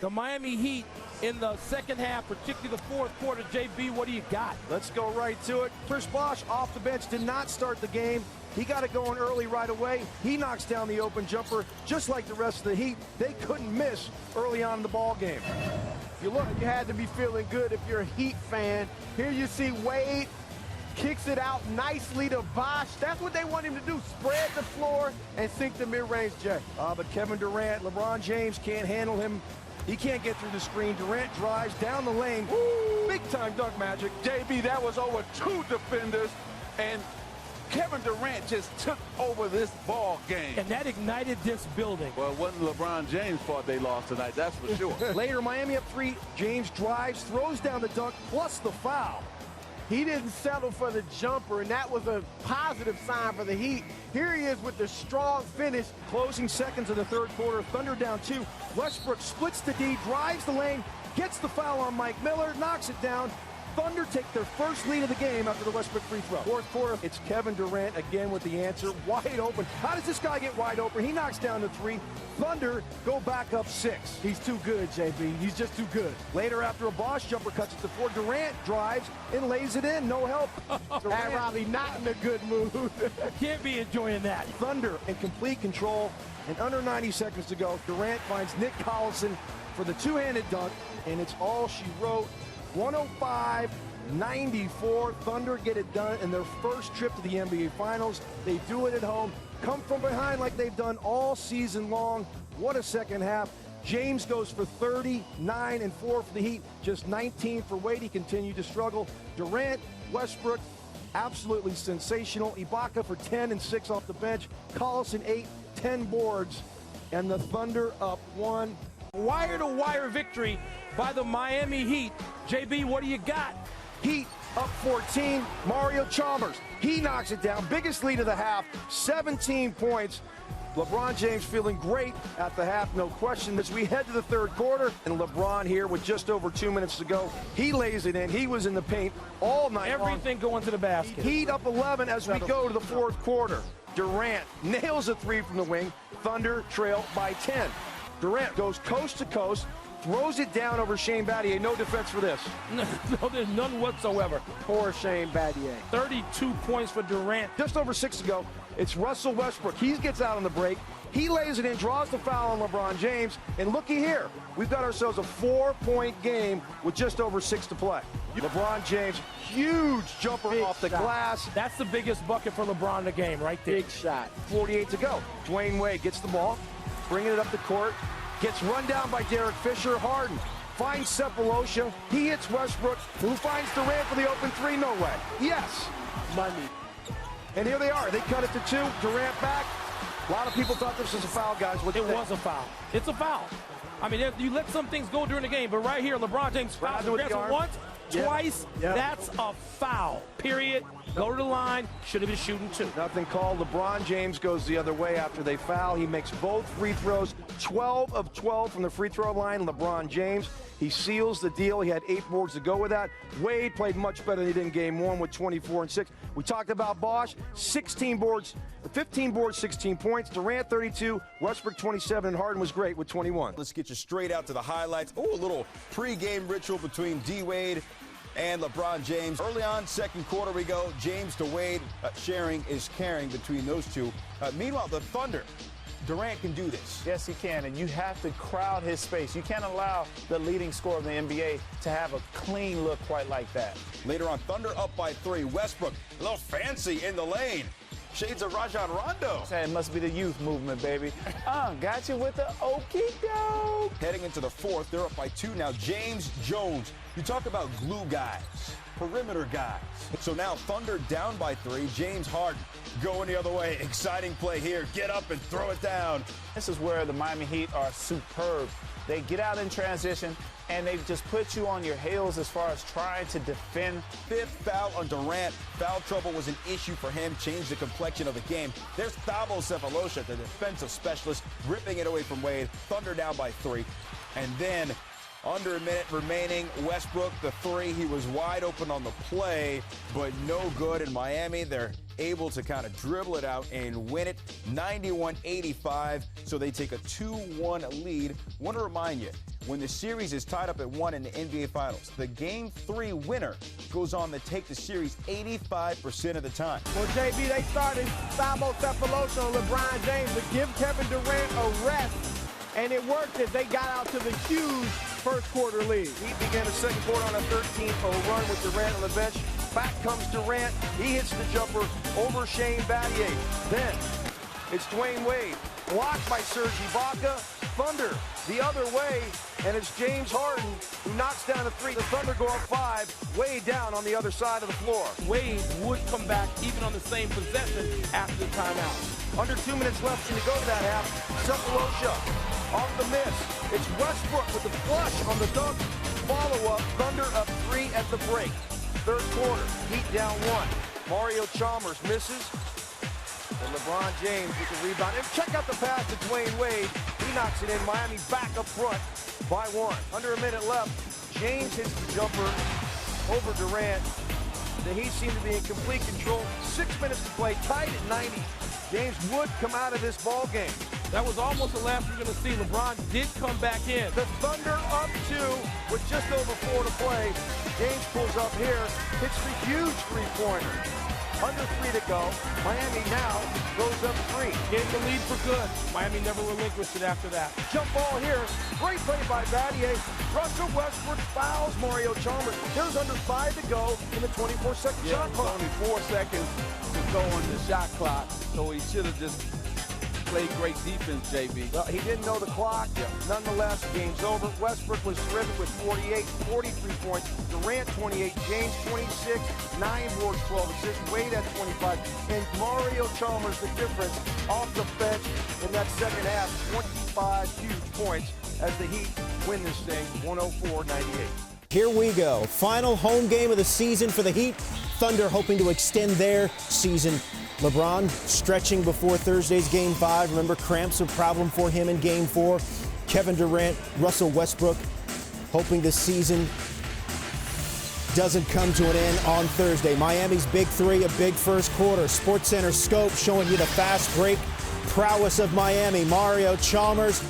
The Miami Heat in the second half, particularly the fourth quarter. JB, what do you got? Let's go right to it. Chris Bosh off the bench did not start the game. He got it going early right away. He knocks down the open jumper just like the rest of the Heat. They couldn't miss early on in the ball game. You look, you had to be feeling good if you're a Heat fan. Here you see Wade kicks it out nicely to Bosh. That's what they want him to do, spread the floor and sink the mid-range J. But Kevin Durant, LeBron James can't handle him. He can't get through the screen. Durant drives down the lane. Big-time dunk magic. JB, that was over 2 defenders, and Kevin Durant just took over this ball game. And that ignited this building. Well, it wasn't LeBron James' fault they lost tonight, that's for sure. Later, Miami up 3. James drives, throws down the dunk, plus the foul. He didn't settle for the jumper, and that was a positive sign for the Heat. Here he is with the strong finish. Closing seconds of the third quarter, Thunder down 2. Westbrook splits the D, drives the lane, gets the foul on Mike Miller, knocks it down. Thunder take their first lead of the game after the Westbrook free throw. Fourth quarter, it's Kevin Durant again with the answer. Wide open. How does this guy get wide open? He knocks down the 3. Thunder go back up 6. He's too good, JB. He's just too good. Later, after a Bosh jumper cuts it to 4, Durant drives and lays it in. No help. Durant Riley not in a good mood. Can't be enjoying that. Thunder in complete control. And under 90 seconds to go, Durant finds Nick Collison for the two-handed dunk, and it's all she wrote. 105-94. Thunder get it done in their first trip to the NBA Finals. They do it at home. Come from behind like they've done all season long. What a second half. James goes for 39 and 4 for the Heat. Just 19 for Wade. He continued to struggle. Durant, Westbrook, absolutely sensational. Ibaka for 10 and 6 off the bench. Collison 8, 10 boards. And the Thunder up 1. Wire-to-wire victory by the Miami Heat. JB, what do you got? Heat up 14. Mario Chalmers, he knocks it down. Biggest lead of the half, 17 points. LeBron James feeling great at the half, no question. As we head to the third quarter, and LeBron here with just over 2 minutes to go, he lays it in. He was in the paint all night long. Everything going to the basket. Heat up 11 as we go to the fourth quarter. Durant nails a 3 from the wing. Thunder trail by 10. Durant goes coast to coast, throws it down over Shane Battier. No defense for this. No, there's none whatsoever. Poor Shane Battier. 32 points for Durant. Just over 6 to go. It's Russell Westbrook. He gets out on the break. He lays it in, draws the foul on LeBron James. And looky here, we've got ourselves a 4-point game with just over 6 to play. LeBron James, huge jumper off the glass. That's the biggest bucket for LeBron in the game right there. Big shot. 48 to go. Dwayne Wade gets the ball, bringing it up the court. Gets run down by Derek Fisher. Harden finds Sepulosha. He hits Westbrook, who finds Durant for the open 3. No way. Yes. Money. And here they are. They cut it to 2. Durant back. A lot of people thought this was a foul, guys. It was a foul. It's a foul. I mean, you let some things go during the game, but right here, LeBron James fouls once, twice. That's a foul, period. Go to the line. Should have been shooting 2. Nothing called. LeBron James goes the other way after they foul. He makes both free throws. 12 of 12 from the free throw line. LeBron James, he seals the deal. He had 8 boards to go with that. Wade played much better than he did in game 1 with 24 and 6. We talked about Bosh, 16 boards, 15 boards, 16 points. Durant 32, Westbrook 27, and Harden was great with 21. Let's get you straight out to the highlights. Oh, a little pre-game ritual between D-Wade and LeBron James. Early on, second quarter we go. James to Wade, sharing is caring between those two. Meanwhile, the Thunder, Durant can do this. Yes, he can, and you have to crowd his space. You can't allow the leading scorer of the NBA to have a clean look quite like that. Later on, Thunder up by 3. Westbrook, a little fancy in the lane. Shades of Rajon Rondo. It must be the youth movement, baby. Got you with the okie doke. Heading into the fourth, they're up by 2 now. James Jones. You talk about glue guys, perimeter guys. So now Thunder down by 3. James Harden going the other way. Exciting play here. Get up and throw it down. This is where the Miami Heat are superb. They get out in transition, and they just put you on your heels as far as trying to defend. 5th foul on Durant. Foul trouble was an issue for him, changed the complexion of the game. There's Thabo Sefolosha, the defensive specialist, ripping it away from Wade. Thunder down by 3. And then Under a minute remaining. Westbrook, the three. He was wide open on the play, but no good. In Miami, they're able to kind of dribble it out and win it 91-85. So they take a 2-1 lead. Want to remind you, when the series is tied up at 1 in the NBA Finals, the Game 3 winner goes on to take the series 85% of the time. Well, JB, they started Cephalosha on LeBron James to give Kevin Durant a rest, and it worked as they got out to the huge first quarter lead. Heat began the second quarter on a 13-0 run with Durant on the bench. Back comes Durant. He hits the jumper over Shane Battier. Then it's Dwayne Wade, blocked by Serge Ibaka. Thunder the other way, and it's James Harden who knocks down a three. The Thunder go up 5, Wade down on the other side of the floor. Wade would come back even on the same possession after the timeout. Under 2 minutes left to go to that half. Cephalosha off the miss. It's Westbrook with the flush on the dunk. Follow-up, Thunder up 3 at the break. Third quarter, Heat down 1. Mario Chalmers misses. And LeBron James with the rebound. And check out the pass to Dwayne Wade. He knocks it in. Miami back up front by 1. Under a minute left. James hits the jumper over Durant. The Heat seem to be in complete control. 6 minutes to play, tied at 90. James would come out of this ball game. That was almost the last we're going to see. LeBron did come back in. The Thunder up 2 with just over 4 to play. James pulls up here, hits the huge three-pointer. Under 3 to go. Miami now goes up 3. Getting the lead for good. Miami never relinquished it after that. Jump ball here. Great play by Battier. Russell Westbrook fouls Mario Chalmers. There's under 5 to go in the 24-second shot clock. Only 4 seconds to go on the shot clock, so he should have just played great defense, JB. Well, he didn't know the clock. Nonetheless, game's over. Westbrook was driven with 48, 43 points. Durant 28, James 26, 9 boards, 12 assists. Wade at 25, and Mario Chalmers the difference off the bench in that second half. 25 huge points as the Heat win this thing, 104-98. Here we go. Final home game of the season for the Heat. Thunder hoping to extend their season. LeBron stretching before Thursday's Game 5. Remember, cramps a problem for him in Game 4. Kevin Durant, Russell Westbrook hoping the season doesn't come to an end on Thursday. Miami's big 3, a big first quarter. SportsCenter scope showing you the fast break prowess of Miami. Mario Chalmers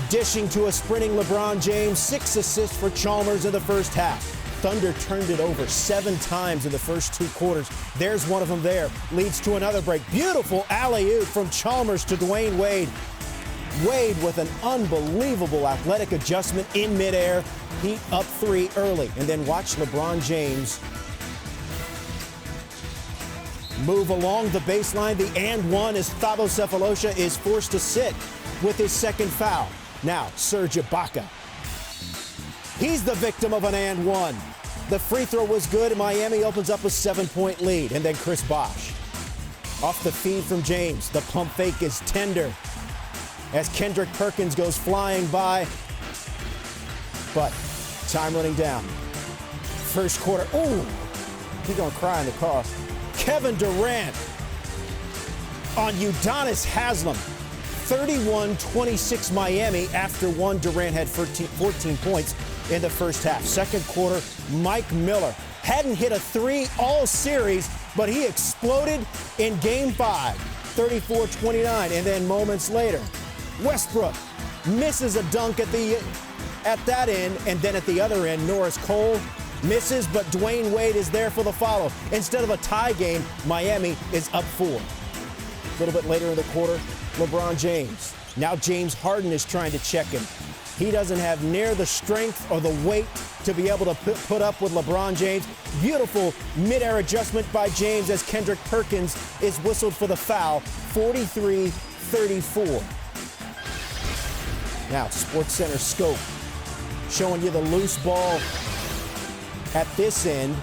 dishing to a sprinting LeBron James. 6 assists for Chalmers in the first half. Thunder turned it over 7 times in the first 2 quarters. There's one of them there. Leads to another break. Beautiful alley-oop from Chalmers to Dwayne Wade. Wade with an unbelievable athletic adjustment in midair. Heat up 3 early. And then watch LeBron James move along the baseline. The and one as Cephalosha is forced to sit with his second foul. Now, Serge Ibaka. He's the victim of an and one. The free throw was good, and Miami opens up a 7-point lead. And then Chris Bosh. Off the feed from James. The pump fake is tender as Kendrick Perkins goes flying by. But time running down. First quarter. Ooh, he's going to cry in the car. Kevin Durant on Udonis Haslem. 31-26 Miami after one. Durant had 14 points in the first half. Second quarter, Mike Miller hadn't hit a 3 all series, but he exploded in Game 5, 34-29. And then moments later, Westbrook misses a dunk at that end, and then at the other end, Norris Cole misses, but Dwayne Wade is there for the follow. Instead of a tie game, Miami is up 4. A little bit later in the quarter, LeBron James. Now James Harden is trying to check him. He doesn't have near the strength or the weight to be able to put up with LeBron James. Beautiful mid-air adjustment by James as Kendrick Perkins is whistled for the foul. 43-34. Now SportsCenter scope showing you the loose ball at this end.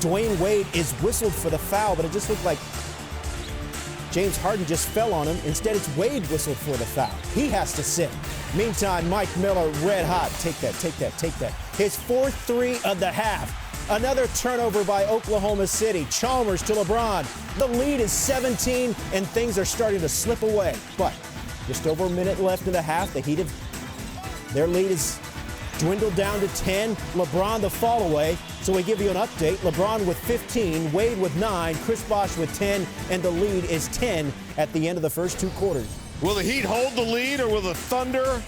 Dwayne Wade is whistled for the foul, but it just looked like James Harden just fell on him. Instead, it's Wade whistled for the foul. He has to sit. Meantime, Mike Miller, red hot. Take that, take that, take that. His 4th 3 of the half. Another turnover by Oklahoma City. Chalmers to LeBron. The lead is 17, and things are starting to slip away. But just over a minute left in the half. The Heat their lead is dwindled down to 10. LeBron the fall away. So we give you an update. LeBron with 15, Wade with 9, Chris Bosh with 10, and the lead is 10 at the end of the first 2 quarters. Will the Heat hold the lead, or will the Thunder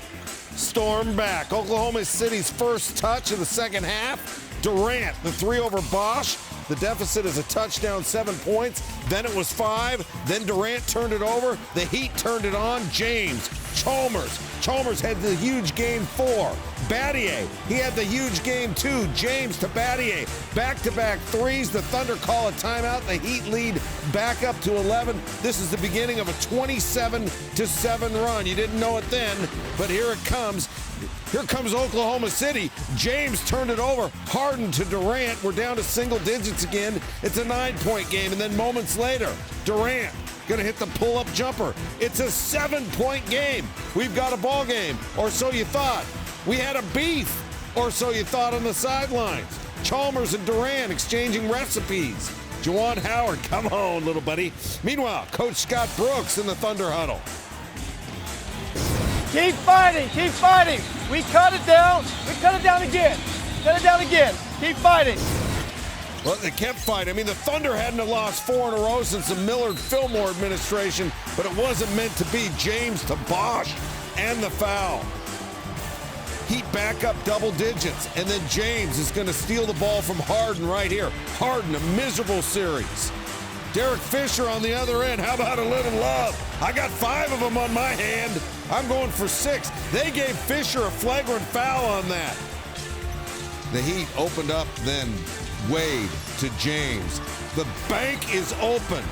storm back? Oklahoma City's first touch of the second half. Durant, the 3 over Bosh. The deficit is a touchdown, 7 points. Then it was 5. Then Durant turned it over. The Heat turned it on. James, Chalmers had the huge game 4. Battier, he had the huge game 2. James to Battier. Back-to-back threes. The Thunder call a timeout. The Heat lead back up to 11. This is the beginning of a 27-7 run. You didn't know it then, but here it comes. Here comes Oklahoma City. James turned it over. Harden to Durant. We're down to single digits again. It's a 9-point game. And then moments later, Durant going to hit the pull-up jumper. It's a 7-point game. We've got a ball game, or so you thought. We had a beef, or so you thought on the sidelines. Chalmers and Durant exchanging recipes. Juwan Howard, come on, little buddy. Meanwhile, Coach Scott Brooks in the Thunder huddle. Keep fighting, keep fighting. We cut it down. We cut it down again. Cut it down again. Keep fighting. Well, they kept fighting. I mean, the Thunder hadn't lost 4 in a row since the Millard-Fillmore administration, but it wasn't meant to be. James to Bosh and the foul. Heat back up double digits, and then James is going to steal the ball from Harden right here. Harden, a miserable series. Derek Fisher on the other end. How about a little love? I got 5 of them on my hand. I'm going for 6. They gave Fisher a flagrant foul on that. The Heat opened up, then Wade to James. The bank is open.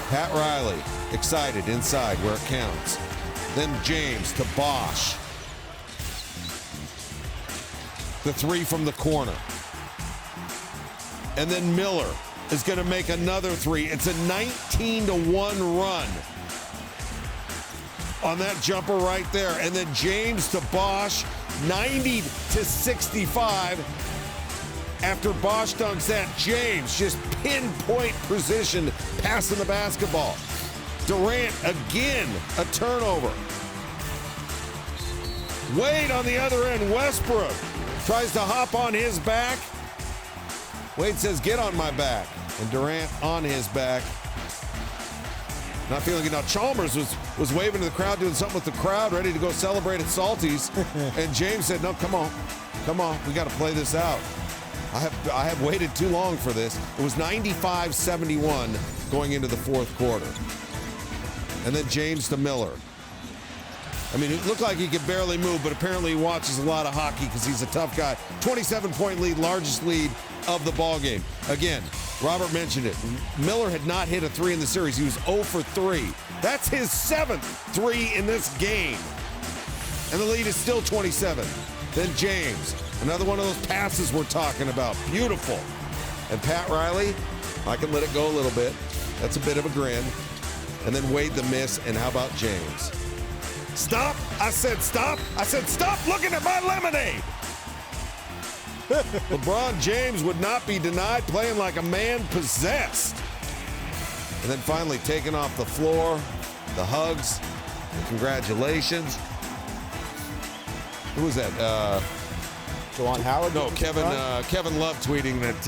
Pat Riley excited inside where it counts. Then James to Bosh. The 3 from the corner. And then Miller is going to make another 3. It's a 19-1 run on that jumper right there. And then James to Bosh, 90-65. After Bosh dunks that, James just pinpoint precision passing the basketball. Durant again, a turnover. Wade on the other end, Westbrook tries to hop on his back. Wade says, get on my back. And Durant on his back. Not feeling good. Now Chalmers was waving to the crowd, doing something with the crowd, ready to go celebrate at Salty's. And James said, no, come on. We got to play this out. I have waited too long for this. It was 95-71 going into the 4th quarter. And then James to Miller. I mean, it looked like he could barely move, but apparently he watches a lot of hockey because he's a tough guy. 27-point lead, largest lead of the ball game. Again, Robert mentioned it. Miller had not hit a 3 in the series. He was 0 for 3. That's his 7th 3 in this game. And the lead is still 27. Then James, another one of those passes we're talking about. Beautiful. And Pat Riley, I can let it go a little bit. That's a bit of a grin. And then Wade the miss, and how about James? Stop! I said stop! I said stop looking at my lemonade! LeBron James would not be denied, playing like a man possessed. And then finally taken off the floor, the hugs, the congratulations. Who was that? Juwan Howard? No, Kevin Love tweeting that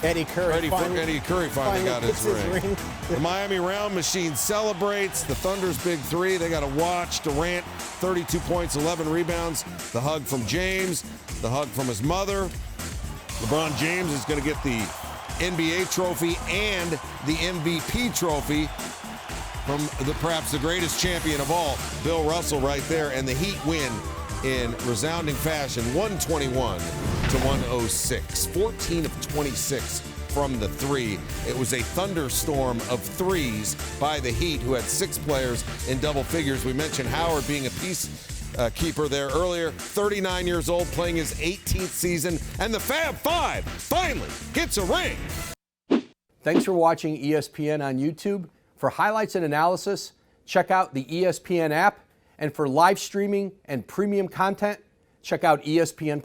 Eddie Curry finally got his ring. The Miami Round Machine celebrates. The Thunder's big 3. They got to watch. Durant, 32 points, 11 rebounds. The hug from James. The hug from his mother. LeBron James is going to get the NBA trophy and the MVP trophy from perhaps the greatest champion of all, Bill Russell, right there. And the Heat win in resounding fashion, 121-106. 14 of 26 from the 3. It was a thunderstorm of 3s by the Heat, who had 6 players in double figures. We mentioned Howard being a peacekeeper there earlier. 39 years old, playing his 18th season. And the Fab Five finally gets a ring. Thanks for watching ESPN on YouTube. For highlights and analysis, check out the ESPN app. And for live streaming and premium content, check out ESPN+.